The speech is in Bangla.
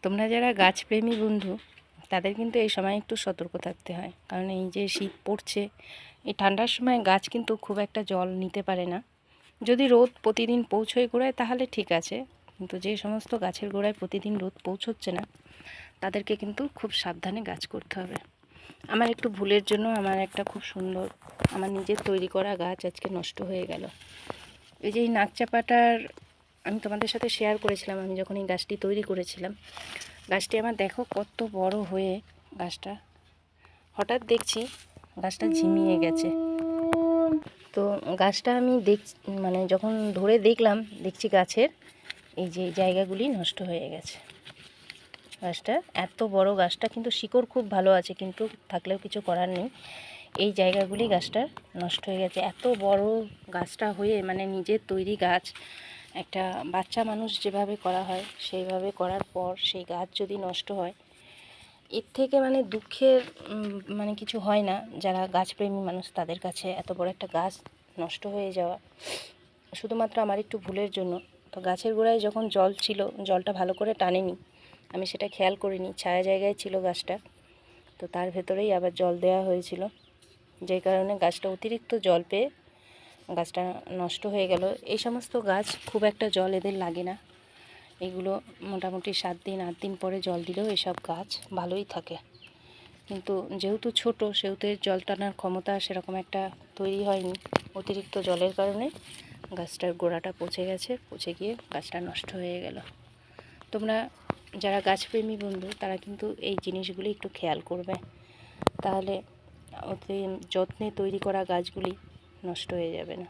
তোমরা যারা গাছপ্রেমী বন্ধু তাদের কিন্তু এই সময় একটু সতর্ক থাকতে হয়, কারণ এই যে শীত পড়ছে, এই ঠান্ডার সময় গাছ কিন্তু খুব একটা জল নিতে পারে না। যদি রোদ প্রতিদিন পৌঁছয় গোড়ায় তাহলে ঠিক আছে, কিন্তু যে সমস্ত গাছের গোড়ায় প্রতিদিন রোদ পৌঁছচ্ছে না তাদেরকে কিন্তু খুব সাবধানে গাছ করতে হবে। আমার একটু ভুলের জন্য আমার একটা খুব সুন্দর আমার নিজের তৈরি করা গাছ আজকে নষ্ট হয়ে গেল। এই যে এই নাকচাপাটার আমি তোমাদের সাথে শেয়ার করেছিলাম, আমি যখন এই গাছটি তৈরি করেছিলাম, গাছটি আমার দেখো কত বড় হয়ে গাছটা, হঠাৎ দেখছি গাছটা ঝিমিয়ে গেছে। তো গাছটা আমি মানে যখন ধরে দেখলাম, দেখছি গাছের এই যে জায়গাগুলি নষ্ট হয়ে গেছে। গাছটা এত বড়, গাছটা কিন্তু শিকড় খুব ভালো আছে, কিন্তু থাকলেও কিছু করার নেই, এই জায়গাগুলি গাছটার নষ্ট হয়ে গেছে। এত বড় গাছটা হয়ে, মানে নিজের তৈরি গাছ, একটা বাচ্চা মানুষ যেভাবে করা হয় সেইভাবে করার পর সেই গাছ যদি নষ্ট হয়, এর থেকে মানে দুঃখের মানে কিছু হয় না। যারা গাছপ্রেমী মানুষ তাদের কাছে এত বড় একটা গাছ নষ্ট হয়ে যাওয়া শুধুমাত্র আমার একটু ভুলের জন্য। তো গাছের গোড়ায় যখন জল ছিল, জলটা ভালো করে টানেনি, আমি সেটা খেয়াল করিনি, ছায়া জায়গায় ছিল গাছটা, তো তার ভেতরেই আবার জল দেওয়া হয়েছিল, যে কারণে গাছটা অতিরিক্ত জল পেয়ে গাছটা নষ্ট হয়ে গেল। এই সমস্ত গাছ খুব একটা জল এদের লাগে না, এগুলো মোটামুটি 7 দিন 8 দিন পরে জল দিলেও এসব গাছ ভালোই থাকে। কিন্তু যেহেতু ছোট, সেহেতু এর জল টানার ক্ষমতা সেরকম একটা তৈরি হয়নি, অতিরিক্ত জলের কারণে গাছটার গোড়াটা পচে গেছে, পচে গিয়ে গাছটা নষ্ট হয়ে গেল। তোমরা যারা গাছপ্রেমী বন্ধু তারা কিন্তু এই জিনিসগুলি একটু খেয়াল করবে, তাহলে অতি যত্নে তৈরি করা গাছগুলি নষ্ট হয়ে যাবে না।